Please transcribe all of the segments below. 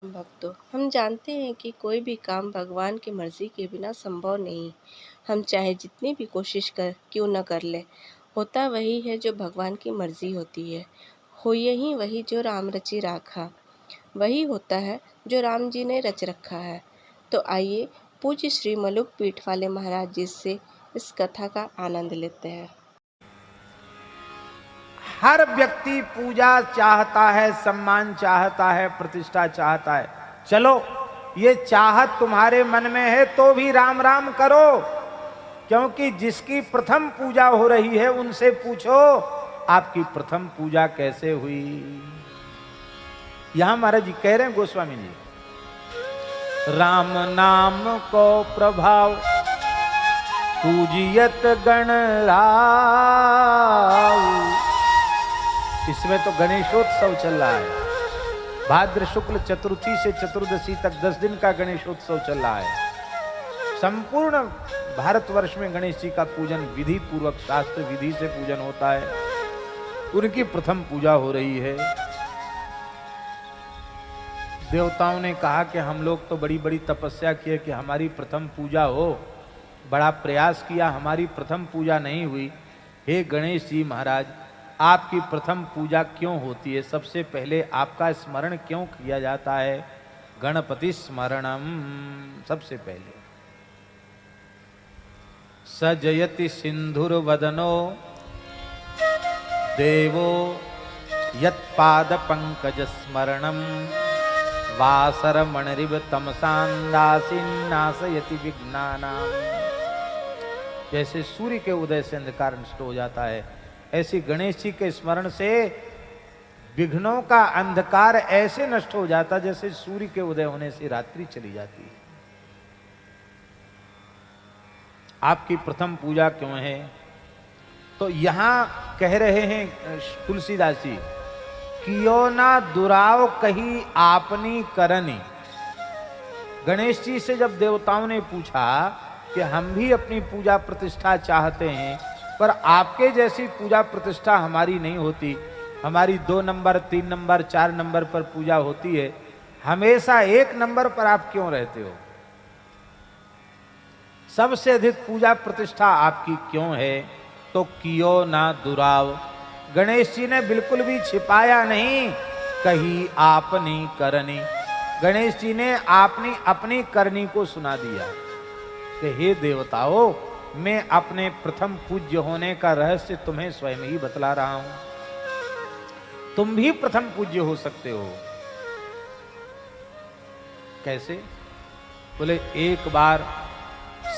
भक्तों, हम जानते हैं कि कोई भी काम भगवान की मर्जी के बिना संभव नहीं। हम चाहे जितनी भी कोशिश कर क्यों न कर ले, होता वही है जो भगवान की मर्जी होती है। हो यही वही जो राम रचि राखा, वही होता है जो राम जी ने रच रखा है। तो आइए पूज्य श्री मलुक पीठ वाले महाराज जी से इस कथा का आनंद लेते हैं। हर व्यक्ति पूजा चाहता है, सम्मान चाहता है, प्रतिष्ठा चाहता है। चलो, ये चाहत तुम्हारे मन में है तो भी राम राम करो, क्योंकि जिसकी प्रथम पूजा हो रही है उनसे पूछो आपकी प्रथम पूजा कैसे हुई। यहां महाराज जी कह रहे हैं, गोस्वामी जी, राम नाम को प्रभाव पूजियत गण राव। इसमें तो गणेशोत्सव चल रहा है। भाद्र शुक्ल चतुर्थी से चतुर्दशी तक 10 दिन का गणेशोत्सव चल रहा है। संपूर्ण भारतवर्ष में गणेश जी का पूजन विधि पूर्वक शास्त्र विधि से पूजन होता है। उनकी प्रथम पूजा हो रही है। देवताओं ने कहा कि हम लोग तो बड़ी बड़ी तपस्या किए कि हमारी प्रथम पूजा हो, बड़ा प्रयास किया, हमारी प्रथम पूजा नहीं हुई। हे गणेश जी महाराज, आपकी प्रथम पूजा क्यों होती है? सबसे पहले आपका स्मरण क्यों किया जाता है? गणपति स्मरणम सबसे पहले। सजयति सिंधुर वदनो देवो यत्पाद पंकज स्मरणम वासर मणिरिव तमसांदासीनासयति विघ्नानाम। जैसे सूर्य के उदय से अंधकार नष्ट हो जाता है, ऐसी गणेश जी के स्मरण से विघ्नों का अंधकार ऐसे नष्ट हो जाता जैसे सूर्य के उदय होने से रात्रि चली जाती है। आपकी प्रथम पूजा क्यों है? तो यहां कह रहे हैं तुलसीदास जी, कियो ना दुराव कही आपनी करनी। गणेश जी से जब देवताओं ने पूछा कि हम भी अपनी पूजा प्रतिष्ठा चाहते हैं, पर आपके जैसी पूजा प्रतिष्ठा हमारी नहीं होती, हमारी 2 नंबर 3 नंबर 4 नंबर पर पूजा होती है, हमेशा 1 नंबर पर आप क्यों रहते हो? सबसे अधिक पूजा प्रतिष्ठा आपकी क्यों है? तो कियो ना दुराव, गणेश जी ने बिल्कुल भी छिपाया नहीं, कही आपनी करनी। गणेश जी ने आपनी अपनी करनी को सुना दिया कि हे देवताओं, मैं अपने प्रथम पूज्य होने का रहस्य तुम्हें स्वयं ही बतला रहा हूं। तुम भी प्रथम पूज्य हो सकते हो। कैसे? बोले, एक बार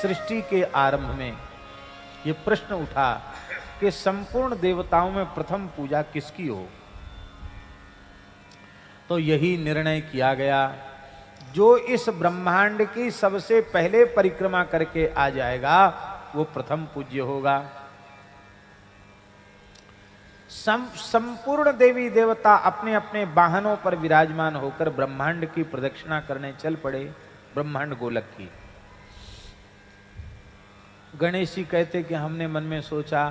सृष्टि के आरंभ में यह प्रश्न उठा कि संपूर्ण देवताओं में प्रथम पूजा किसकी हो? तो यही निर्णय किया गया, जो इस ब्रह्मांड की सबसे पहले परिक्रमा करके आ जाएगा वो प्रथम पूज्य होगा। संपूर्ण देवी देवता अपने अपने वाहनों पर विराजमान होकर ब्रह्मांड की प्रदक्षिणा करने चल पड़े, ब्रह्मांड गोलक की। गणेश जी कहते कि हमने मन में सोचा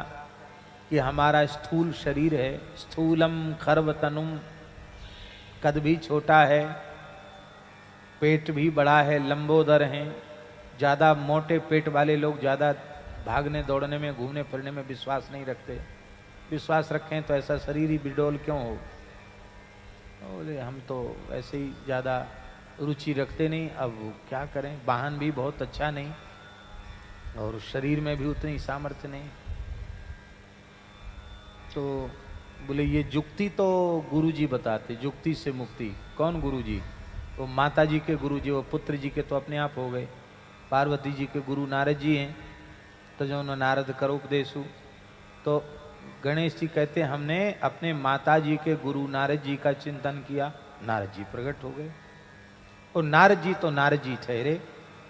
कि हमारा स्थूल शरीर है, स्थूलम खर्वतनुम, कद भी छोटा है, पेट भी बड़ा है, लंबोदर हैं। ज़्यादा मोटे पेट वाले लोग ज़्यादा भागने दौड़ने में घूमने फिरने में विश्वास नहीं रखते। विश्वास रखें तो ऐसा शरीर ही बिडोल क्यों हो? बोले हम तो ऐसे ही ज़्यादा रुचि रखते नहीं, अब क्या करें, वाहन भी बहुत अच्छा नहीं और शरीर में भी उतनी सामर्थ्य नहीं। तो बोले ये जुक्ति तो गुरुजी बताते, जुक्ति से मुक्ति। कौन गुरुजी? वो माता जी के गुरुजी, वो पुत्र जी के तो अपने आप हो गए। पार्वती जी के गुरु नारद जी हैं, तो जो उन्होंने नारद कर उपदेशु। तो गणेश जी कहते हमने अपने माता जी के गुरु नारद जी का चिंतन किया, नारद जी प्रकट हो गए। और नारद जी तो नारद जी ठहरे,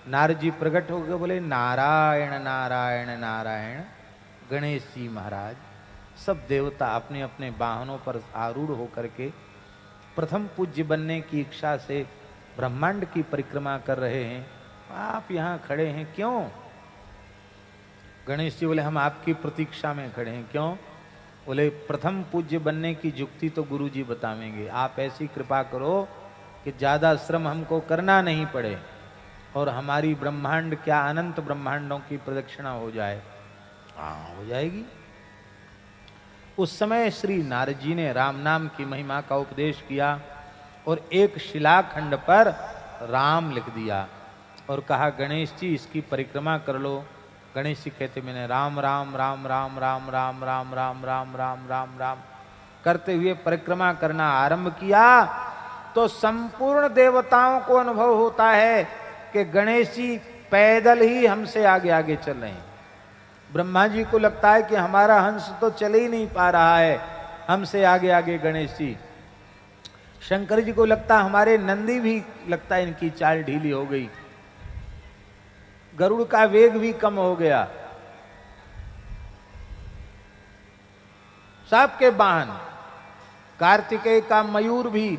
नारद जी प्रकट हो गए, बोले नारायण नारायण नारायण। गणेश जी महाराज सब देवता अपने अपने वाहनों पर आरूढ़ होकर के प्रथम पूज्य बनने की इच्छा से ब्रह्मांड की परिक्रमा कर रहे हैं। आप यहाँ खड़े हैं क्यों? गणेश जी बोले हम आपकी प्रतीक्षा में खड़े हैं। क्यों? बोले प्रथम पूज्य बनने की जुक्ति तो गुरु जी बतावेंगे, आप ऐसी कृपा करो कि ज़्यादा श्रम हमको करना नहीं पड़े और हमारी ब्रह्मांड क्या अनंत ब्रह्मांडों की प्रदक्षिणा हो जाए। हाँ, हो जाएगी। उस समय श्री नारद जी ने राम नाम की महिमा का उपदेश किया और एक शिलाखंड पर राम लिख दिया और कहा, गणेश जी इसकी परिक्रमा कर लो। गणेश जी कहते, मैंने राम राम राम राम राम राम राम राम राम राम राम राम करते हुए परिक्रमा करना आरंभ किया तो संपूर्ण देवताओं को अनुभव होता है कि गणेश जी पैदल ही हमसे आगे आगे चल रहे हैं। ब्रह्मा जी को लगता है कि हमारा हंस तो चल ही नहीं पा रहा है, हमसे आगे आगे गणेश जी। शंकर जी को लगता है हमारे नंदी भी लगता है इनकी चाल ढीली हो गई, गरुड़ का वेग भी कम हो गया। सबके वाहन, कार्तिकेय का मयूर भी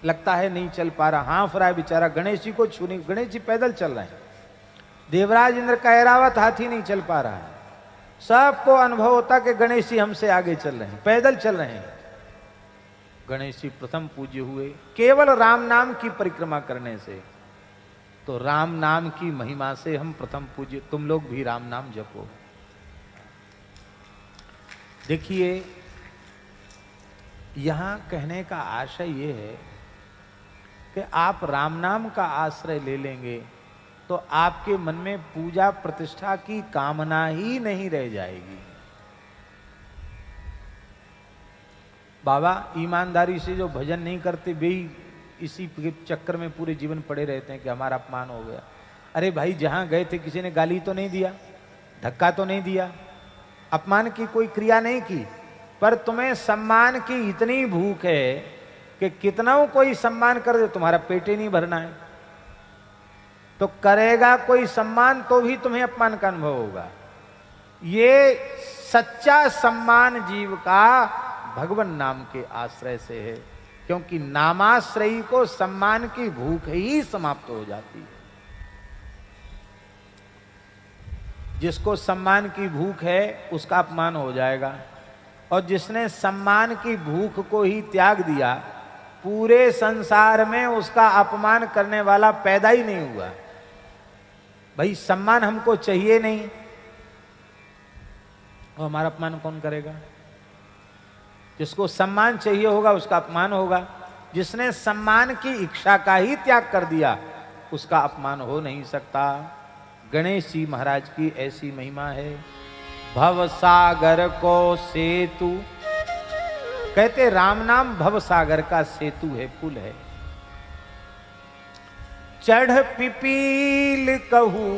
लगता है नहीं चल पा रहा, हाँफ रहा है बेचारा, गणेश जी को छूने। गणेश जी पैदल चल रहे हैं। देवराज इंद्र का ऐरावत हाथी नहीं चल पा रहा है। सबको अनुभव होता कि गणेश जी हमसे आगे चल रहे हैं, पैदल चल रहे हैं। गणेश जी प्रथम पूज्य हुए केवल राम नाम की परिक्रमा करने से। तो राम नाम की महिमा से हम प्रथम पूज्य। तुम लोग भी राम नाम जपो। देखिए, यहां कहने का आशय यह है कि आप राम नाम का आश्रय ले लेंगे तो आपके मन में पूजा प्रतिष्ठा की कामना ही नहीं रह जाएगी। बाबा ईमानदारी से जो भजन नहीं करते वे इसी के चक्कर में पूरे जीवन पड़े रहते हैं कि हमारा अपमान हो गया। अरे भाई, जहां गए थे किसी ने गाली तो नहीं दिया, धक्का तो नहीं दिया, अपमान की कोई क्रिया नहीं की, पर तुम्हें सम्मान की इतनी भूख है कि कितना कोई सम्मान कर दे तुम्हारा पेट ही नहीं भरना है। तो करेगा कोई सम्मान तो भी तुम्हें अपमान का अनुभव होगा। ये सच्चा सम्मान जीव का भगवान नाम के आश्रय से है, क्योंकि नामाश्रयी को सम्मान की भूख ही समाप्त हो जाती है। जिसको सम्मान की भूख है उसका अपमान हो जाएगा, और जिसने सम्मान की भूख को ही त्याग दिया, पूरे संसार में उसका अपमान करने वाला पैदा ही नहीं हुआ। भाई, सम्मान हमको चाहिए नहीं, और हमारा अपमान कौन करेगा? जिसको सम्मान चाहिए होगा उसका अपमान होगा। जिसने सम्मान की इच्छा का ही त्याग कर दिया उसका अपमान हो नहीं सकता। गणेश जी महाराज की ऐसी महिमा है। भव सागर को सेतु, कहते राम नाम भव सागर का सेतु है, पुल है। चढ़ पिपील कहू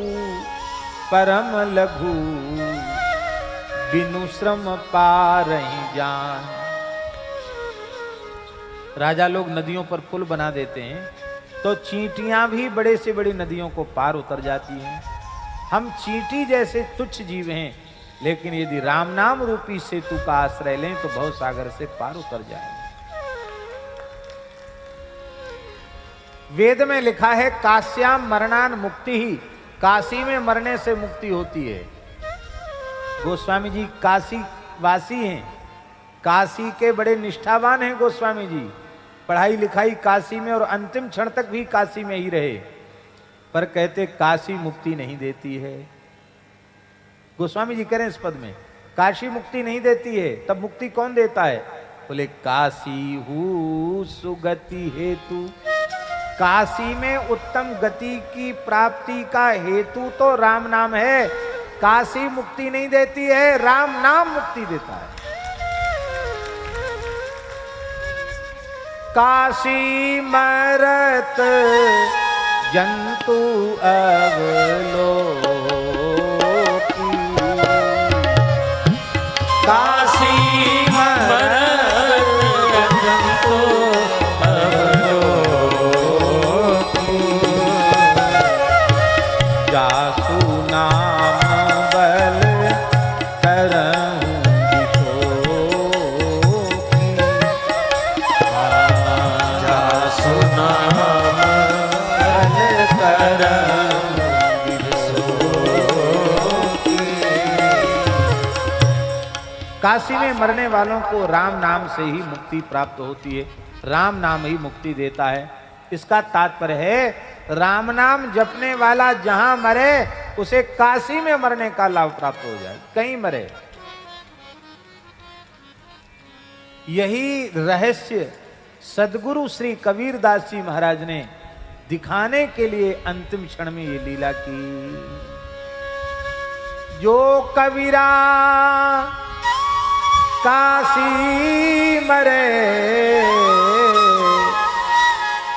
परम लघु, बिनु श्रम पारहि जान। राजा लोग नदियों पर पुल बना देते हैं तो चींटियां भी बड़े से बड़ी नदियों को पार उतर जाती हैं। हम चींटी जैसे तुच्छ जीव हैं, लेकिन यदि राम नाम रूपी सेतु का आश्रय लें तो भव सागर से पार उतर जाएंगे। वेद में लिखा है काश्याम मरणान मुक्ति ही, काशी में मरने से मुक्ति होती है। गोस्वामी जी काशी वासी हैं, काशी के बड़े निष्ठावान हैं गोस्वामी जी। पढ़ाई लिखाई काशी में और अंतिम क्षण तक भी काशी में ही रहे, पर कहते काशी मुक्ति नहीं देती है। गोस्वामी जी कह रहे हैं इस पद में, काशी मुक्ति नहीं देती है, तब मुक्ति कौन देता है? बोले काशी हूँ सुगति हेतु। काशी में उत्तम गति की प्राप्ति का हेतु तो राम नाम है। काशी मुक्ति नहीं देती है, राम नाम मुक्ति देता है। काशी मरत जंतु अवलोकी, काशी मरत जंतु अवलोकी, जासु नाम बल करहूं विशोकी, जासु नाम बल करहूं विशोकी। काशी में मरने वालों को राम नाम से ही मुक्ति प्राप्त होती है, राम नाम ही मुक्ति देता है। इसका तात्पर्य है राम नाम जपने वाला जहां मरे उसे काशी में मरने का लाभ प्राप्त हो जाए, कहीं मरे। यही रहस्य सदगुरु श्री कबीरदास जी महाराज ने दिखाने के लिए अंतिम क्षण में ये लीला की। जो कबीरा काशी मरे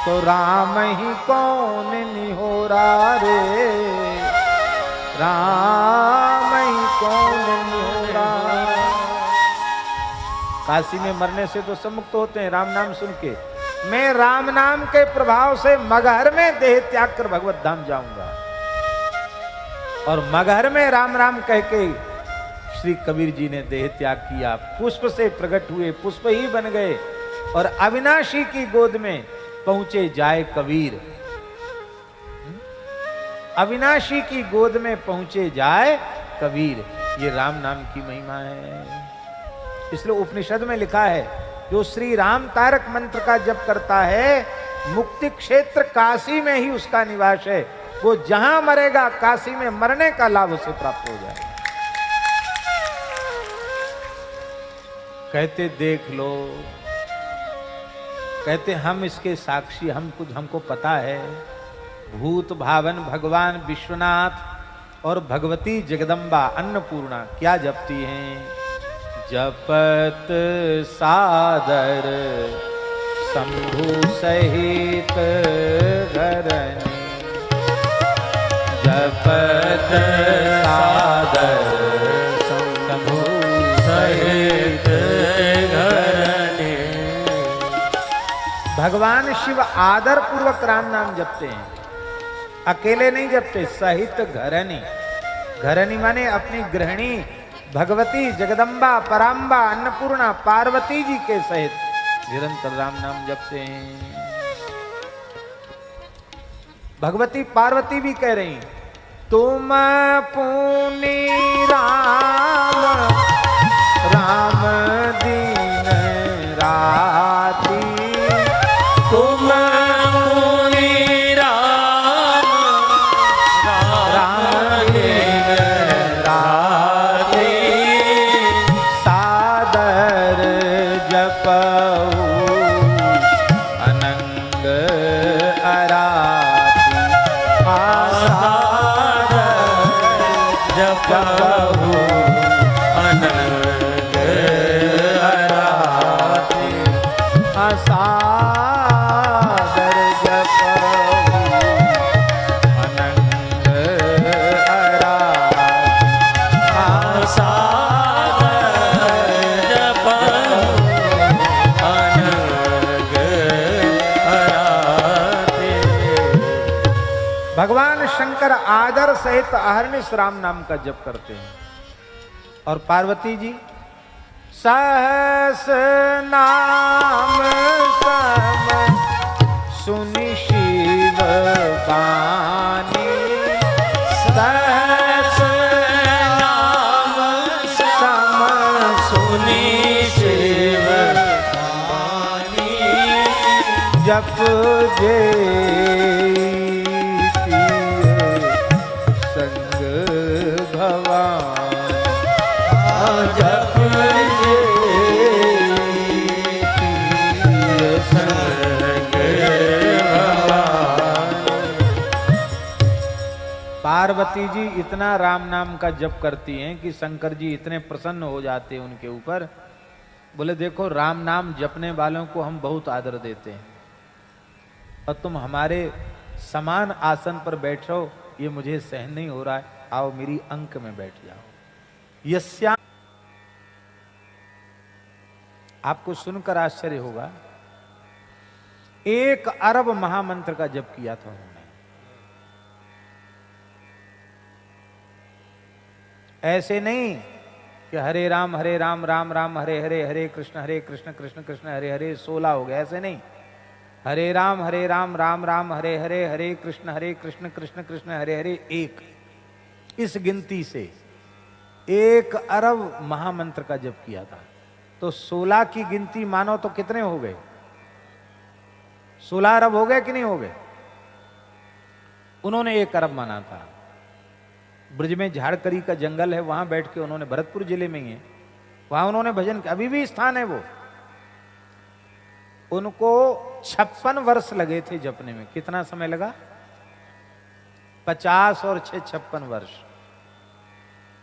तो राम ही कौन निहोरा रे, राम ही कौन निहोरा। काशी में मरने से तो सब मुक्त होते हैं राम नाम सुन के। मैं राम नाम के प्रभाव से मगहर में देह त्याग कर भगवत धाम जाऊंगा। और मगहर में राम राम कह के श्री कबीर जी ने देह त्याग किया। पुष्प से प्रकट हुए, पुष्प ही बन गए और अविनाशी की गोद में पहुंचे जाए कबीर। अविनाशी की गोद में पहुंचे जाए कबीर। ये राम नाम की महिमा है। इसलिए उपनिषद में लिखा है जो श्री राम तारक मंत्र का जप करता है मुक्ति क्षेत्र काशी में ही उसका निवास है। वो जहां मरेगा काशी में मरने का लाभ उसे प्राप्त हो जाएगा। कहते देख लो, कहते हम इसके साक्षी, हमको पता है। भूत भावन भगवान विश्वनाथ और भगवती जगदम्बा अन्नपूर्णा क्या जपती हैं? जपत सादर शंभु सहित घरनी, जपत सादर शंभु सहित घरनी। भगवान शिव आदर पूर्वक राम नाम जपते हैं, अकेले नहीं जपते, सहित घरनी। घरनी माने अपनी गृहिणी भगवती जगदम्बा पराम्बा अन्नपूर्णा पार्वती जी के सहित निरंतर राम नाम जपते हैं। भगवती पार्वती भी कह रही तुम पुनि राम राम दीन राती, तुम पुनि राम राम दीन राती, सादर जपऊ अनंग अराती, जपहु अनंग अराती, सादर जपहु अनंग अराती, सादर जपहु अनंग अराती। भगवान शंकर आदर सहित अहर्निश राम नाम का जप करते हैं। और पार्वती जी सहस नाम सम सुनि शिव बानी, सहस नाम सम सुनि शिव बानी, जप जे पार्वती जी इतना राम नाम का जप करती हैं कि शंकर जी इतने प्रसन्न हो जाते हैं उनके ऊपर। बोले देखो राम नाम जपने वालों को हम बहुत आदर देते हैं और तुम हमारे समान आसन पर बैठो, ये मुझे सहन नहीं हो रहा है, आओ मेरी अंक में बैठ जाओ। यस्या, आपको सुनकर आश्चर्य होगा, 1 अरब महामंत्र का जप किया था उन्होंने। ऐसे नहीं कि हरे राम राम राम हरे हरे, हरे कृष्ण कृष्ण कृष्ण हरे हरे 16 हो गए, ऐसे नहीं। हरे राम राम राम हरे हरे, हरे कृष्ण कृष्ण कृष्ण हरे हरे 1। इस गिनती से 1 अरब महामंत्र का जप किया था। तो 16 की गिनती मानो तो कितने हो गए? 16 अरब हो गए कि नहीं हो गए? उन्होंने 1 अरब माना था। ब्रज में झाड़करी का जंगल है, वहां बैठ के उन्होंने, भरतपुर जिले में ही है, वहां उन्होंने भजन, अभी भी स्थान है वो। उनको 56 वर्ष लगे थे जपने में। कितना समय लगा? 50 और 6 56 वर्ष।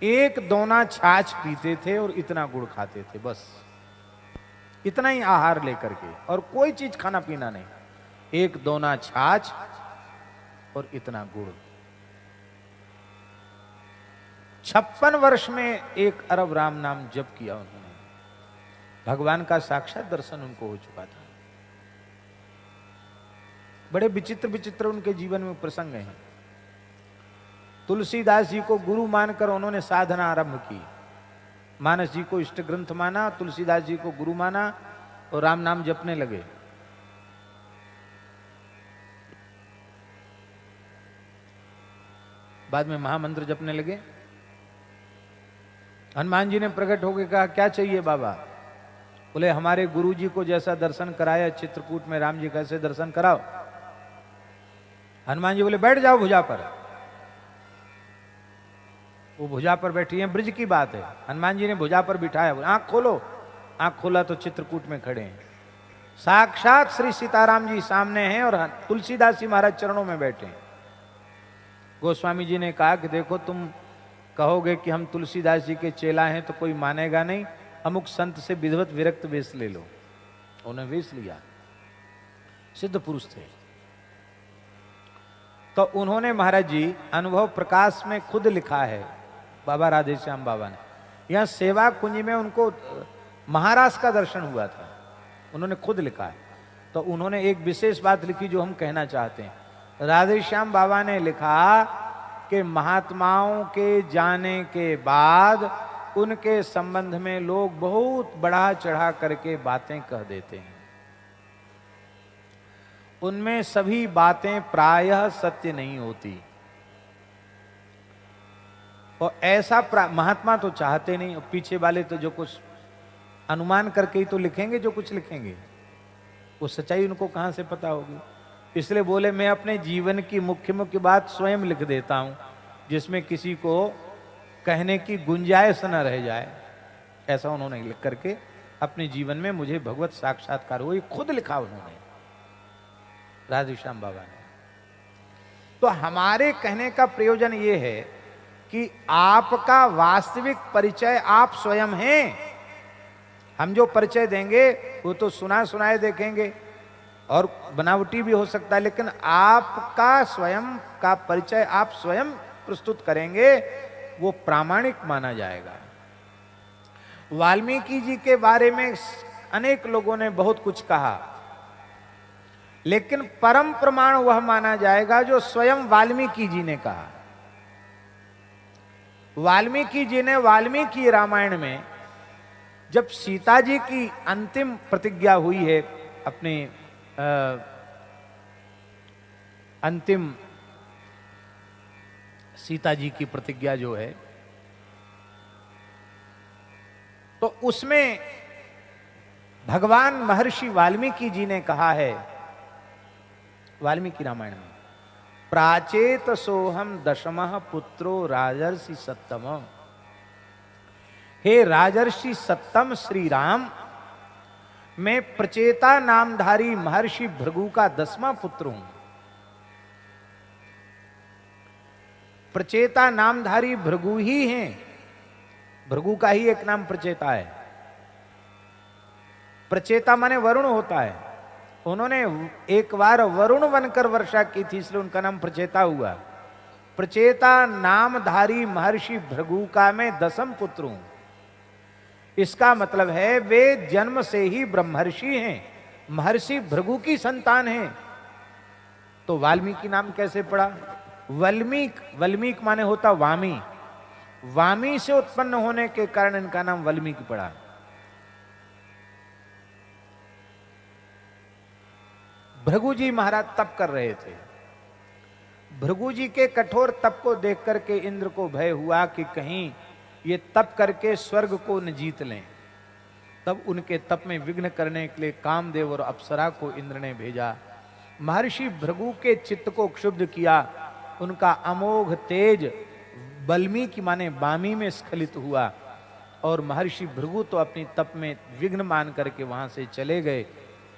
एक दोना छाछ पीते थे और इतना गुड़ खाते थे, बस इतना ही आहार लेकर के, और कोई चीज खाना पीना नहीं। एक दोना छाछ और इतना गुड़। 56 वर्ष में 1 अरब राम नाम जप किया उन्होंने। भगवान का साक्षात दर्शन उनको हो चुका था। बड़े विचित्र विचित्र उनके जीवन में प्रसंग हैं। तुलसीदास जी को गुरु मानकर उन्होंने साधना आरंभ की। मानस जी को इष्ट ग्रंथ माना, तुलसीदास जी को गुरु माना और राम नाम जपने लगे। बाद में महामंत्र जपने लगे। हनुमान जी ने प्रकट होकर कहा, क्या चाहिए बाबा? बोले, हमारे गुरु जी को जैसा दर्शन कराया चित्रकूट में राम जी कैसे दर्शन कराओ। हनुमान जी बोले, बैठ जाओ भुजा पर। वो भुजा पर बैठी है, ब्रज की बात है। हनुमान जी ने भुजा पर बिठाया, आंख खोलो। आंख खोला तो चित्रकूट में खड़े हैं साक्षात श्री सीताराम जी सामने हैं और तुलसीदास जी महाराज चरणों में बैठे हैं। गोस्वामी जी ने कहा कि देखो, तुम कहोगे कि हम तुलसीदास जी के चेला हैं तो कोई मानेगा नहीं, अमुक संत से विधवत विरक्त वेश ले लो। उन्हें वेश लिया, सिद्ध पुरुष थे। तो उन्होंने महाराज जी अनुभव प्रकाश में खुद लिखा है, बाबा राधेश्याम बाबा ने। यहां सेवा कुंज में उनको महाराज का दर्शन हुआ था, उन्होंने खुद लिखा है। तो उन्होंने एक विशेष बात लिखी जो हम कहना चाहते हैं। राधेश्याम बाबा ने लिखा कि महात्माओं के जाने के बाद उनके संबंध में लोग बहुत बढ़ा चढ़ा करके बातें कह देते हैं। उनमें सभी बातें प्रायः सत्य नहीं होती। और ऐसा महात्मा तो चाहते नहीं, और पीछे वाले तो जो कुछ अनुमान करके ही तो लिखेंगे, जो कुछ लिखेंगे वो सच्चाई उनको कहां से पता होगी। इसलिए बोले, मैं अपने जीवन की मुख्य मुख्य बात स्वयं लिख देता हूं, जिसमें किसी को कहने की गुंजाइश न रह जाए। ऐसा उन्होंने लिख करके अपने जीवन में मुझे भगवत साक्षात्कार हुआ, खुद लिखा उन्होंने, राधेश्याम बाबा ने। तो हमारे कहने का प्रयोजन ये है कि आपका वास्तविक परिचय आप स्वयं हैं। हम जो परिचय देंगे वो तो सुना सुनाए देखेंगे और बनावटी भी हो सकता है, लेकिन आपका स्वयं का परिचय आप स्वयं प्रस्तुत करेंगे, वो प्रामाणिक माना जाएगा। वाल्मीकि जी के बारे में अनेक लोगों ने बहुत कुछ कहा, लेकिन परम प्रमाण वह माना जाएगा जो स्वयं वाल्मीकि जी ने कहा। वाल्मीकि जी ने वाल्मीकि रामायण में जब सीता जी की अंतिम प्रतिज्ञा हुई है, अपने अंतिम सीता जी की प्रतिज्ञा जो है, तो उसमें भगवान महर्षि वाल्मीकि जी ने कहा है, वाल्मीकि रामायण में, प्राचेत सोहम दशमः पुत्रो राजर्षि सत्तम। हे राजर्षि सत्तम श्री राम, मैं प्रचेता नामधारी महर्षि भृगु का 10वां पुत्र हूं। प्रचेता नामधारी भृगु ही हैं, भृगु का ही एक नाम प्रचेता है। प्रचेता माने वरुण होता है। उन्होंने एक बार वरुण बनकर वर्षा की थी, इसलिए उनका नाम प्रचेता हुआ। प्रचेता नामधारी महर्षि भृगु का मैं 10वां पुत्र हूं। इसका मतलब है वे जन्म से ही ब्रह्मर्षि हैं, महर्षि भृगु की संतान हैं। तो वाल्मीकि नाम कैसे पड़ा? वल्मीक, वल्मीक माने होता वामी, वामी से उत्पन्न होने के कारण इनका नाम वाल्मीकि पड़ा। भृगु जी महाराज तप कर रहे थे। भृगु जी के कठोर तप को देख करके इंद्र को भय हुआ कि कहीं ये तप करके स्वर्ग को न जीत लें। तब उनके तप में विघ्न करने के लिए कामदेव और अप्सरा को इंद्र ने भेजा महर्षि भृगु के चित्त को क्षुब्ध किया, उनका अमोघ तेज वाल्मीकि माने वामी में स्खलित हुआ, और महर्षि भृगु तो अपनी तप में विघ्न मान करके वहां से चले गए,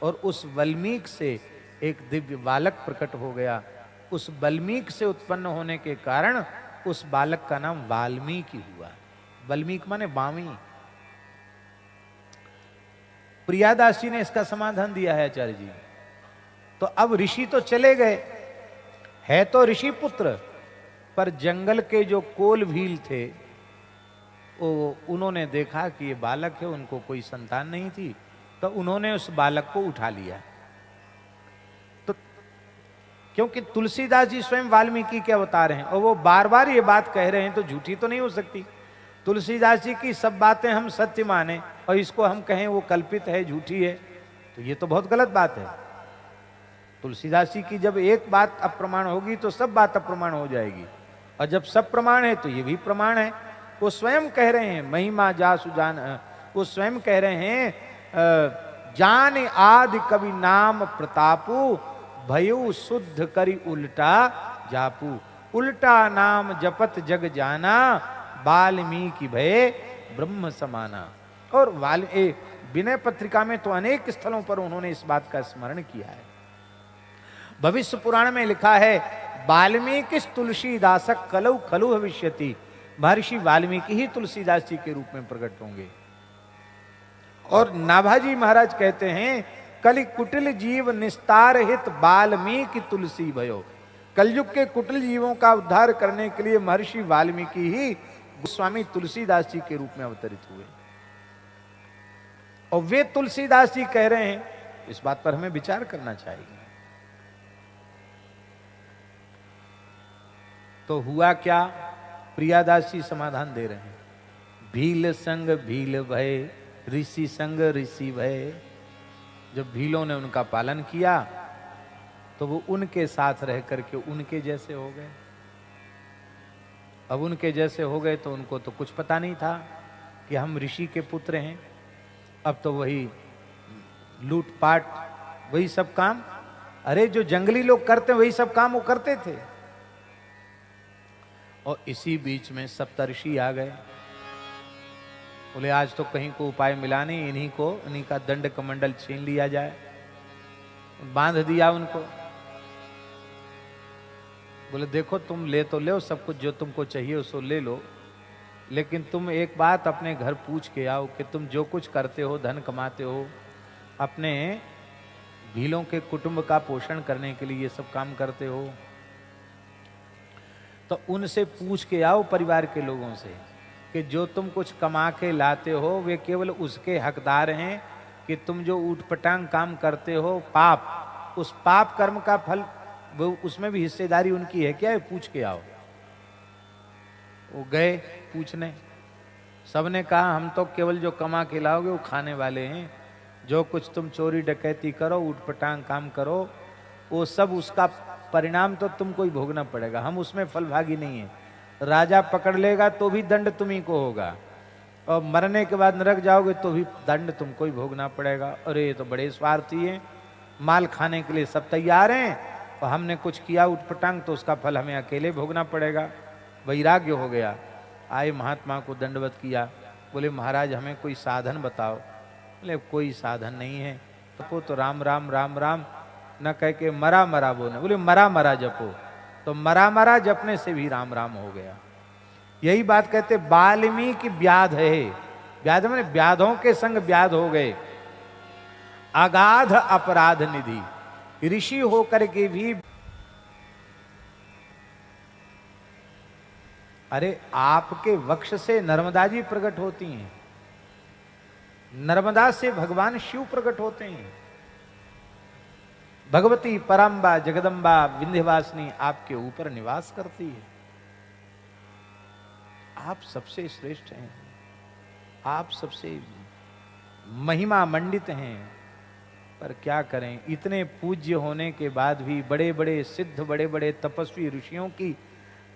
और उस वाल्मीकि से एक दिव्य बालक प्रकट हो गया। उस वाल्मीकि से उत्पन्न होने के कारण उस बालक का नाम वाल्मीकि हुआ। वाल्मीकि माने वामी। प्रियादासी ने इसका समाधान दिया है आचार्य जी। तो अब ऋषि तो चले गए, है तो ऋषि पुत्र, पर जंगल के जो कोल भील थे वो उन्होंने देखा कि ये बालक है, उनको कोई संतान नहीं थी, तो उन्होंने उस बालक को उठा लिया। तो क्योंकि तुलसीदास जी स्वयं वाल्मीकि के अवतार हैं और वो बार बार ये बात कह रहे हैं, तो झूठी तो नहीं हो सकती। तुलसीदास जी की सब बातें हम सत्य माने और इसको हम कहें वो कल्पित है, झूठी है, तो ये तो बहुत गलत बात है। तुलसीदास जी की जब एक बात अप्रमाण होगी तो सब बात अप्रमाण हो जाएगी, और जब सब प्रमाण है तो ये भी प्रमाण है। वो स्वयं कह रहे हैं महिमा जासु जान, वो स्वयं कह रहे हैं जान आदि कवि नाम प्रतापु, भयु शुद्ध करी उल्टा जापू। उल्टा नाम जपत जग जाना, वाल्मीकि भय ब्रह्म समाना। और विनय पत्रिका में तो अनेक स्थलों पर उन्होंने इस बात का स्मरण किया है। भविष्य पुराण में लिखा है वाल्मीकि तुलसीदास कलौ खलु भविष्यति, महर्षि वाल्मीकि ही तुलसीदास जी के रूप में प्रकट होंगे। और नाभाजी महाराज कहते हैं कलि कुटिल जीव निस्तार हित वाल्मीकि तुलसी भयो। कलयुग के कुटिल जीवों का उद्धार करने के लिए महर्षि वाल्मीकि ही गोस्वामी तुलसीदास जी के रूप में अवतरित हुए। और वे तुलसीदास जी कह रहे हैं, इस बात पर हमें विचार करना चाहिए। तो हुआ क्या? प्रियादास जी समाधान दे रहे हैं, भील संग भील भय, ऋषि संग ऋषि भय। जब भीलों ने उनका पालन किया तो वो उनके साथ रह करके उनके जैसे हो गए। अब उनके जैसे हो गए तो उनको तो कुछ पता नहीं था कि हम ऋषि के पुत्र हैं। अब तो वही लूटपाट, वही सब काम, अरे जो जंगली लोग करते वही सब काम वो करते थे। और इसी बीच में सप्तर्षि आ गए, बोले आज तो कहीं को उपाय मिला नहीं, इन्हीं का दंड कमंडल छीन लिया जाए। बांध दिया उनको, बोले देखो तुम ले तो लो सब कुछ, जो तुमको चाहिए उसको ले लो, लेकिन तुम एक बात अपने घर पूछ के आओ कि तुम जो कुछ करते हो, धन कमाते हो, अपने भीलों के कुटुंब का पोषण करने के लिए ये सब काम करते हो, तो उनसे पूछ के आओ परिवार के लोगों से कि जो तुम कुछ कमा के लाते हो वे केवल उसके हकदार हैं कि तुम जो ऊटपटांग काम करते हो पाप, उस पाप कर्म का फल वो उसमें भी हिस्सेदारी उनकी है क्या? है पूछ के आओ। वो गए पूछने, सबने कहा हम तो केवल जो कमा के लाओगे वो खाने वाले हैं, जो कुछ तुम चोरी डकैती करो, ऊटपटांग काम करो, वो सब उसका परिणाम तो तुमको ही भोगना पड़ेगा, हम उसमें फलभागी नहीं है। राजा पकड़ लेगा तो भी दंड तुम्ही को होगा, और मरने के बाद नरक जाओगे तो भी दंड तुमको ही भोगना पड़ेगा। अरे ये तो बड़े स्वार्थी हैं, माल खाने के लिए सब तैयार हैं और हमने कुछ किया उठपटांग तो उसका फल हमें अकेले भोगना पड़ेगा। वैराग्य हो गया, आए महात्मा को दंडवत किया, बोले महाराज हमें कोई साधन बताओ। बोले कोई साधन नहीं है, तो राम राम राम राम न कह के मरा मरा बोले, बोले मरा मरा जपो, तो मरा मरा जपने से भी राम राम हो गया। यही बात कहते वाल्मीकि व्याध है, व्याध मैंने व्याधों के संग व्याध हो गए, अगाध अपराध निधि, ऋषि होकर के भी। अरे आपके वक्ष से नर्मदा जी प्रकट होती हैं, नर्मदा से भगवान शिव प्रकट होते हैं, भगवती परम्बा जगदम्बा विंध्यवासिनी आपके ऊपर निवास करती है। आप सबसे श्रेष्ठ हैं, आप सबसे महिमा मंडित हैं, पर क्या करें, इतने पूज्य होने के बाद भी, बड़े बड़े सिद्ध बड़े बड़े तपस्वी ऋषियों की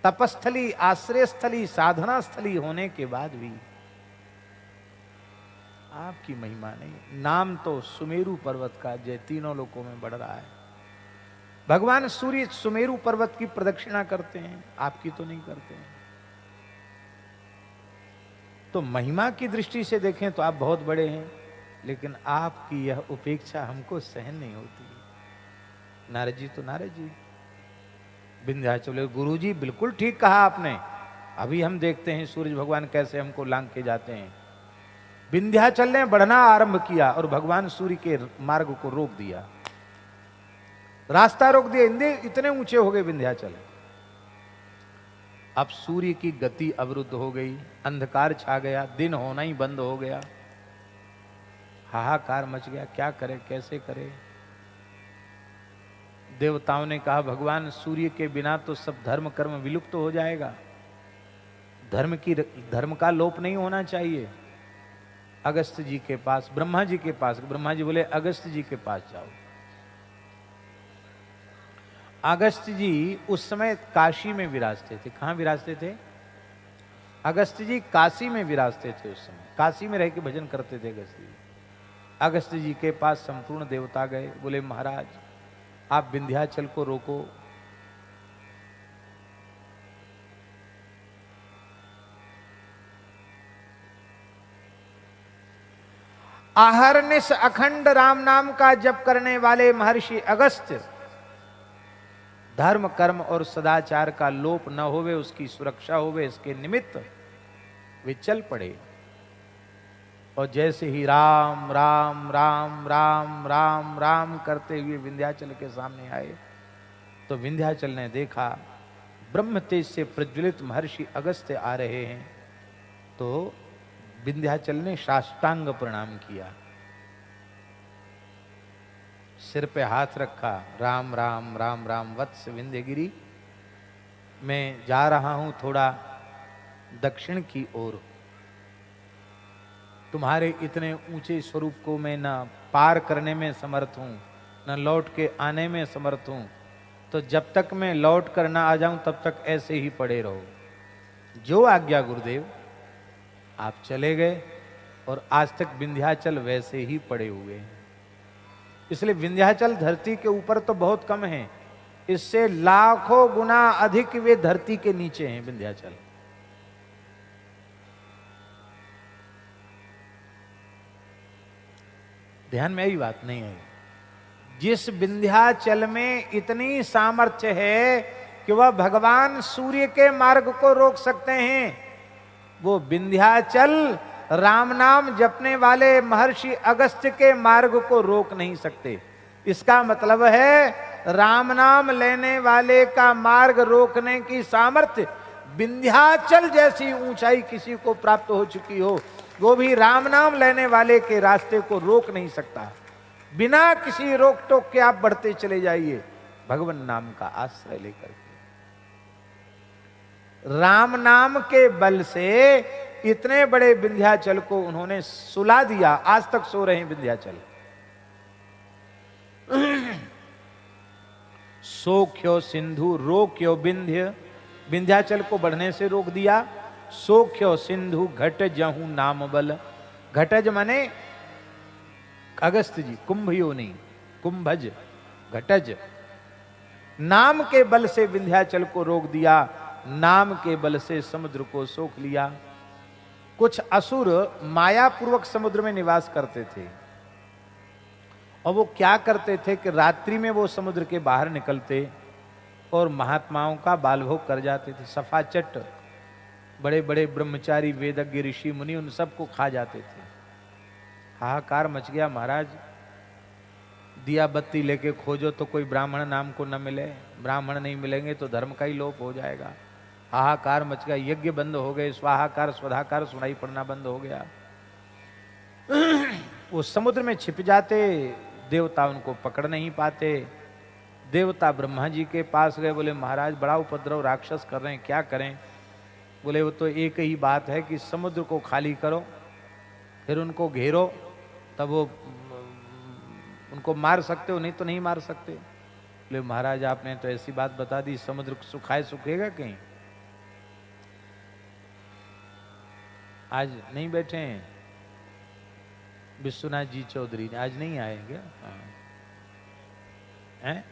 तपस्थली आश्रय स्थली साधना स्थली होने के बाद भी आपकी महिमा नहीं। नाम तो सुमेरु पर्वत का जय तीनों लोकों में बढ़ रहा है, भगवान सूर्य सुमेरु पर्वत की प्रदक्षिणा करते हैं, आपकी तो नहीं करते हैं। तो महिमा की दृष्टि से देखें तो आप बहुत बड़े हैं, लेकिन आपकी यह उपेक्षा हमको सहन नहीं होती। नारद जी तो नारद जी, विंध्याचल गुरु जी बिल्कुल ठीक कहा आपने। अभी हम देखते हैं सूरज भगवान कैसे हमको लांग के जाते हैं। विंध्याचल ने बढ़ना आरंभ किया और भगवान सूर्य के मार्ग को रोक दिया, रास्ता रोक दिया। इतने ऊंचे हो गए विंध्याचल। अब सूर्य की गति अवरुद्ध हो गई, अंधकार छा गया, दिन होना ही बंद हो गया, हाहाकार मच गया। क्या करे, कैसे करे? देवताओं ने कहा भगवान सूर्य के बिना तो सब धर्म कर्म विलुप्त हो जाएगा, धर्म का लोप नहीं होना चाहिए। अगस्त जी के पास, ब्रह्मा जी के पास, ब्रह्मा जी बोले अगस्त जी के पास जाओ। अगस्त जी उस समय काशी में विराजते थे। कहां विराजते थे? अगस्त जी काशी में विराजते थे। उस समय काशी में रह के भजन करते थे अगस्त जी। अगस्त जी के पास संपूर्ण देवता गए, बोले महाराज आप विंध्याचल को रोको। आहरनिश अखंड राम नाम का जप करने वाले महर्षि अगस्त्य, धर्म कर्म और सदाचार का लोप न होवे, उसकी सुरक्षा होवे, इसके निमित्त वे चल पड़े। और जैसे ही राम राम राम राम राम राम करते हुए विंध्याचल के सामने आए, तो विंध्याचल ने देखा ब्रह्म तेज से प्रज्वलित महर्षि अगस्त्य आ रहे हैं। तो विंध्याचल ने साष्टांग प्रणाम किया, सिर पे हाथ रखा, राम राम राम राम वत्स विंध्यगिरी, मैं जा रहा हूं थोड़ा दक्षिण की ओर। तुम्हारे इतने ऊंचे स्वरूप को मैं न पार करने में समर्थ हूं, न लौट के आने में समर्थ हूं। तो जब तक मैं लौट कर ना आ जाऊं तब तक ऐसे ही पड़े रहो। जो आज्ञा गुरुदेव। आप चले गए और आज तक विंध्याचल वैसे ही पड़े हुए हैं। इसलिए विंध्याचल धरती के ऊपर तो बहुत कम है, इससे लाखों गुना अधिक वे धरती के नीचे हैं विंध्याचल। ध्यान में आई बात नहीं आई? जिस विंध्याचल में इतनी सामर्थ्य है कि वह भगवान सूर्य के मार्ग को रोक सकते हैं, वो विंध्याचल राम नाम जपने वाले महर्षि अगस्त्य के मार्ग को रोक नहीं सकते। इसका मतलब है राम नाम लेने वाले का मार्ग रोकने की सामर्थ्य विंध्याचल जैसी ऊंचाई किसी को प्राप्त हो चुकी हो, वो भी राम नाम लेने वाले के रास्ते को रोक नहीं सकता। बिना किसी रोक टोक के आप बढ़ते चले जाइए भगवान नाम का आश्रय लेकर के। राम नाम के बल से इतने बड़े विंध्याचल को उन्होंने सुला दिया। आज तक सो रहे हैं विंध्याचल। सोख्यो सिंधु रोक्यो विंध्य, विंध्याचल को बढ़ने से रोक दिया। सोख्यो सिंधु घट जहू नाम बल, घटज माने अगस्त जी, कुंभ योनि, कुंभज, घटज, नाम के बल से विंध्याचल को रोक दिया, नाम के बल से समुद्र को सोख लिया। कुछ असुर मायापूर्वक समुद्र में निवास करते थे और वो क्या करते थे कि रात्रि में वो समुद्र के बाहर निकलते और महात्माओं का बालभोग कर जाते थे। सफाचट बड़े बड़े ब्रह्मचारी वेदज्ञ ऋषि मुनि उन सबको खा जाते थे। हाहाकार मच गया, महाराज दिया बत्ती लेके खोजो तो कोई ब्राह्मण नाम को न मिले, ब्राह्मण नहीं मिलेंगे तो धर्म का ही लोप हो जाएगा। हाहाकार मच गया, यज्ञ बंद हो गए, स्वाहाकार स्वधाकार सुनाई पड़ना बंद हो गया। वो समुद्र में छिप जाते, देवता उनको पकड़ नहीं पाते। देवता ब्रह्मा जी के पास गए, बोले महाराज बड़ा उपद्रव राक्षस कर रहे हैं, क्या करें? बोले वो तो एक ही बात है कि समुद्र को खाली करो, फिर उनको घेरो, तब वो उनको मार सकते हो, नहीं तो नहीं मार सकते। बोले महाराज आपने तो ऐसी बात बता दी, समुद्र सुखाए सूखेगा कहीं? आज नहीं बैठे हैं विश्वनाथ जी चौधरी, आज नहीं आए क्या? हैं?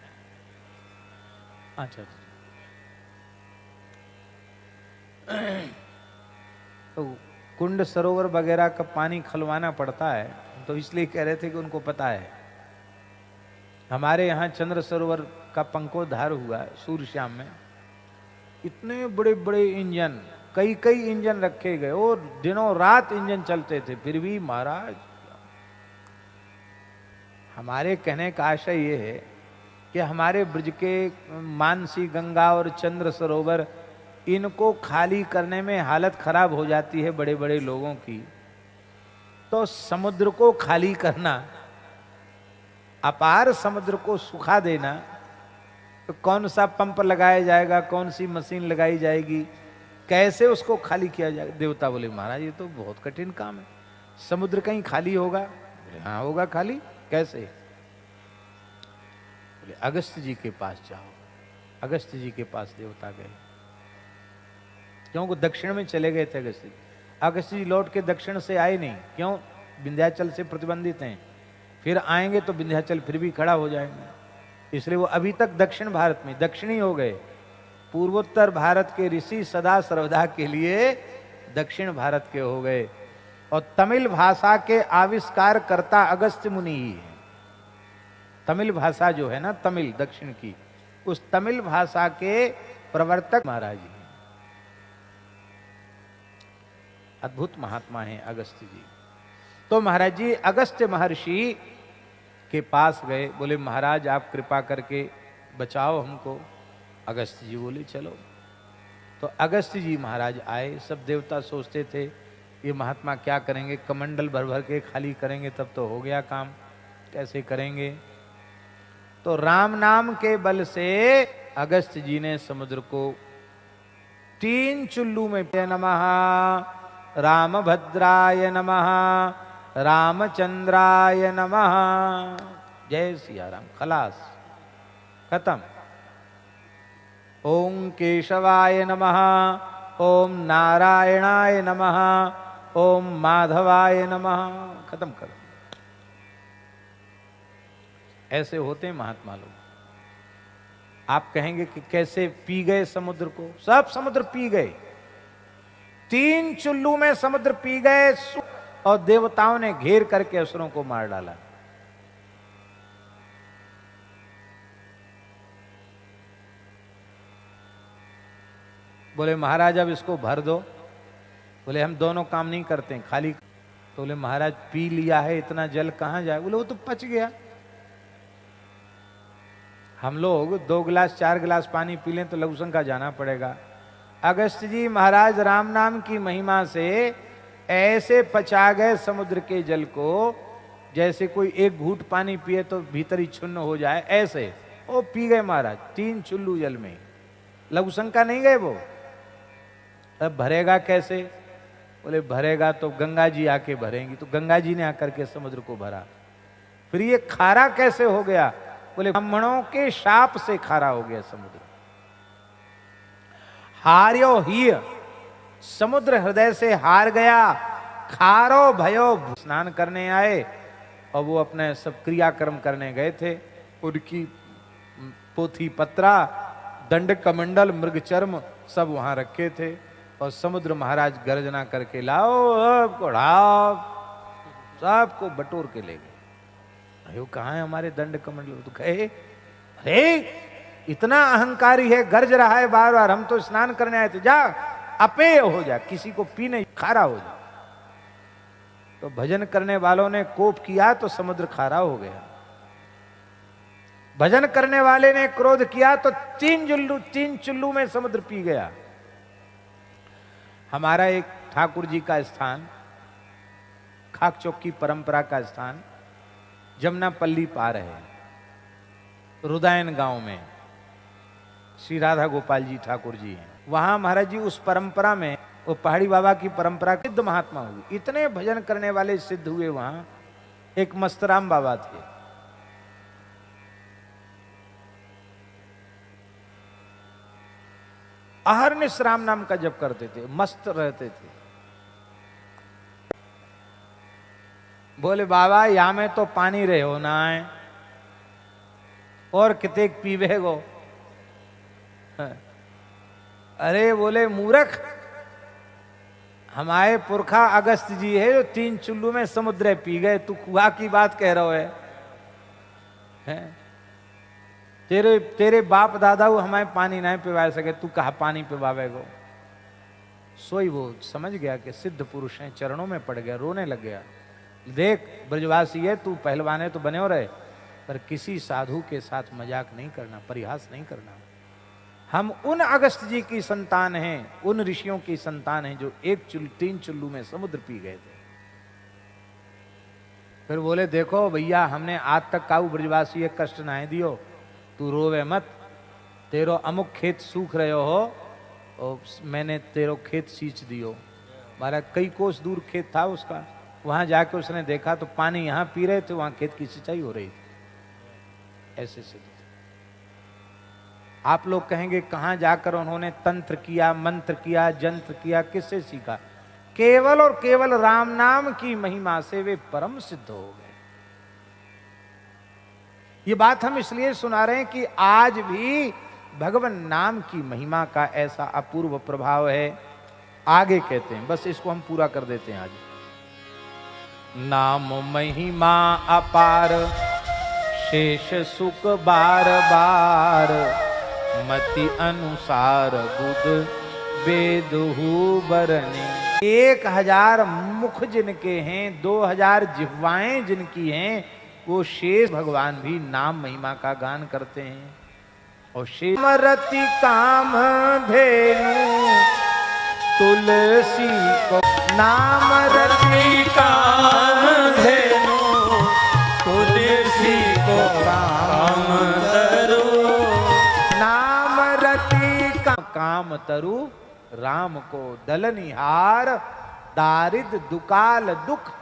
अच्छा अच्छा। तो कुंड सरोवर वगैरह का पानी खलवाना पड़ता है, तो इसलिए कह रहे थे कि उनको पता है। हमारे यहाँ चंद्र सरोवर का पंखोद्धार हुआ सूर्यश्याम में, इतने बड़े बड़े इंजन, कई कई इंजन रखे गए और दिनों रात इंजन चलते थे, फिर भी महाराज, हमारे कहने का आशय ये है कि हमारे ब्रज के मानसी गंगा और चंद्र सरोवर, इनको खाली करने में हालत खराब हो जाती है बड़े बड़े लोगों की, तो समुद्र को खाली करना, अपार समुद्र को सुखा देना, तो कौन सा पंप लगाया जाएगा, कौन सी मशीन लगाई जाएगी, कैसे उसको खाली किया जाएगा? देवता बोले महाराज ये तो बहुत कठिन काम है, समुद्र कहीं खाली होगा? बोले हाँ होगा खाली। कैसे? बोले अगस्त्य जी के पास जाओ। अगस्त्य जी के पास देवता गए, क्योंकि दक्षिण में चले गए थे अगस्त्य जी। अगस्त्य जी लौट के दक्षिण से आए नहीं, क्यों? विंध्याचल से प्रतिबंधित हैं, फिर आएंगे तो विंध्याचल फिर भी खड़ा हो जाएंगे, इसलिए वो अभी तक दक्षिण भारत में दक्षिणी हो गए। पूर्वोत्तर भारत के ऋषि सदा सर्वदा के लिए दक्षिण भारत के हो गए, और तमिल भाषा के आविष्कार करता अगस्त्य मुनि ही है। तमिल भाषा जो है ना, तमिल दक्षिण की, उस तमिल भाषा के प्रवर्तक महाराज जी, अद्भुत महात्मा हैं अगस्त्य जी। तो महाराज जी अगस्त्य महर्षि के पास गए, बोले महाराज आप कृपा करके बचाओ हमको। अगस्त्य जी बोले चलो। तो अगस्त्य जी महाराज आए। सब देवता सोचते थे ये महात्मा क्या करेंगे, कमंडल भर भर के खाली करेंगे तब तो हो गया काम, कैसे करेंगे? तो राम नाम के बल से अगस्त्य जी ने समुद्र को 3 चुल्लू में, नमः रामभद्राय नमः, रामचंद्राय नमः, जय सिया राम, खलास, खत्म। ओम केशवाय नमः, ओम नारायणाय नमः, ओम माधवाय नमः, खत्म कर। ऐसे होते हैं महात्मा लोग। आप कहेंगे कि कैसे पी गए समुद्र को? सब समुद्र पी गए, 3 चुल्लू में समुद्र पी गए, और देवताओं ने घेर करके असुरों को मार डाला। बोले महाराज अब इसको भर दो। बोले हम दोनों काम नहीं करते हैं, खाली। तो बोले महाराज पी लिया है, इतना जल कहां जाए? बोले वो तो पच गया। हम लोग 2 गिलास 4 गिलास पानी पी लें तो लघुशंका जाना पड़ेगा। अगस्त्य जी महाराज राम नाम की महिमा से ऐसे पचा गए समुद्र के जल को, जैसे कोई एक घूंट पानी पिए तो भीतर ही छुन्न हो जाए, ऐसे वो पी गए महाराज 3 चुल्लू जल में। लघुशंका नहीं गए वो। अब भरेगा कैसे? बोले भरेगा तो गंगा जी आके भरेंगी। तो गंगा जी ने आकर के समुद्र को भरा। फिर ये खारा कैसे हो गया? बोले ब्राह्मणों के शाप से खारा हो गया समुद्र। हार्यो ही, समुद्र हृदय से हार गया, खारो भयो। स्नान करने आए और वो अपने सब क्रियाक्रम करने गए थे। उनकी पोथी पत्रा, दंड कमंडल, मृग चर्म सब वहां रखे थे, और समुद्र महाराज गर्जना करके लाओ सबको बटोर के ले गए। अरे वो कहाँ है हमारे दंड कमंडल? तो कहे अरे इतना अहंकारी है, गर्ज रहा है बार बार, हम तो स्नान करने आए थे, जा अपेय हो जा, किसी को पीने खारा हो जा। तो भजन करने वालों ने कोप किया तो समुद्र खारा हो गया। भजन करने वाले ने क्रोध किया तो 3 चुल्लू में समुद्र पी गया। हमारा एक ठाकुर जी का स्थान, खाक चौक की परंपरा का स्थान, जमुनापल्ली पार है, रुदायन गांव में श्री राधा गोपाल जी ठाकुर जी हैं। वहां महाराज जी उस परंपरा में, वो पहाड़ी बाबा की परंपरा के सिद्ध महात्मा हुए, इतने भजन करने वाले सिद्ध हुए। वहां एक मस्तराम बाबा थे, अहरनिश राम नाम का जप करते थे, मस्त रहते थे। बोले बाबा या में तो पानी रहे हो ना है, और कितेक पीवे गो। अरे बोले मूर्ख, हमारे पुरखा अगस्त जी है जो 3 चुल्लू में समुद्र पी गए, तू कुआ की बात कह रहा है? तेरे बाप दादा वो हमें पानी नहीं पिवा सके, तू कहा पानी पिवावेगो? सोई वो समझ गया कि सिद्ध पुरुष हैं, चरणों में पड़ गया, रोने लग गया। देख ब्रजवासी है, तू पहलवाने तो बने हो रहे, पर किसी साधु के साथ मजाक नहीं करना, परिहास नहीं करना। हम उन अगस्त जी की संतान हैं, उन ऋषियों की संतान हैं जो 3 चुल्लू में समुद्र पी गए थे। फिर बोले देखो भैया, हमने आज तक काऊ ब्रजवासी एक कष्ट नहीं दियो, तू रोवे मत, तेरो अमुक खेत सूख रहे हो और मैंने तेरो खेत सींच दियो। महाराज कई कोस दूर खेत था उसका, वहां जाके उसने देखा तो पानी यहाँ पी रहे थे, वहां खेत की सिंचाई हो रही थी। ऐसे से आप लोग कहेंगे कहां जाकर उन्होंने तंत्र किया, मंत्र किया, जंत्र किया, किससे सीखा? केवल और केवल राम नाम की महिमा से वे परम सिद्ध हो गए। ये बात हम इसलिए सुना रहे हैं कि आज भी भगवान नाम की महिमा का ऐसा अपूर्व प्रभाव है। आगे कहते हैं, बस इसको हम पूरा कर देते हैं आज। नाम महिमा अपार, शेष सुख बार बार, मति अनुसार बुध वेदहु बरने। 1000 मुख जिनके हैं, 2000 जिह्वाएं जिनकी हैं, वो शेष भगवान भी नाम महिमा का गान करते हैं। और शेष मरति काम धेनु तुलसी को, नाम रति काम धेनु तुलसी को काम तरु, नाम रति काम तरु राम को दलनिहार, दारिद दुकाल दुख।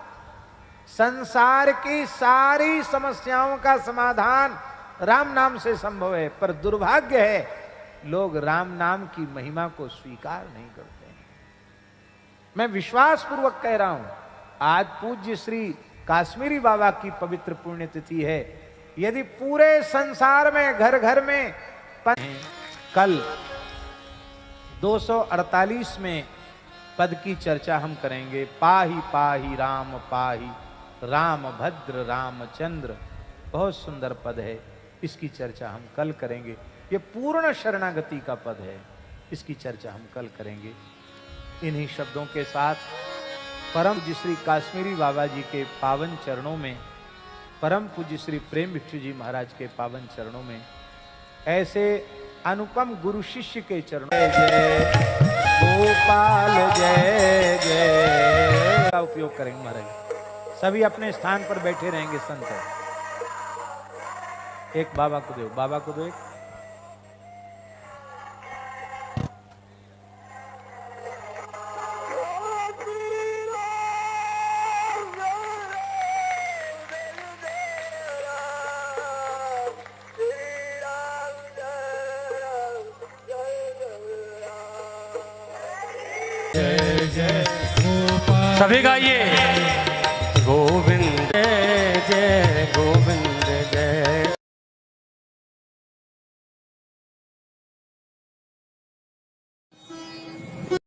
संसार की सारी समस्याओं का समाधान राम नाम से संभव है, पर दुर्भाग्य है लोग राम नाम की महिमा को स्वीकार नहीं करते हैं। मैं विश्वास पूर्वक कह रहा हूं, आज पूज्य श्री काश्मीरी बाबा की पवित्र पुण्यतिथि है। यदि पूरे संसार में घर घर में कल 248 में पद की चर्चा हम करेंगे। पाही पाही राम पाही, राम भद्र रामचंद्र, बहुत सुंदर पद है, इसकी चर्चा हम कल करेंगे। ये पूर्ण शरणागति का पद है, इसकी चर्चा हम कल करेंगे। इन्हीं शब्दों के साथ परम पूज्य श्री काश्मीरी बाबा जी के पावन चरणों में, परम पूज्य श्री प्रेम भिक्षु जी महाराज के पावन चरणों में, ऐसे अनुपम गुरु शिष्य के चरणों में जय गोपाल जय जय का उपयोग करेंगे। महाराज सभी अपने स्थान पर बैठे रहेंगे। संत एक बाबा को दो, बाबा को दो एक। जय जय गोपाल, सभी गाइए गोविंद जय जय गोविंद।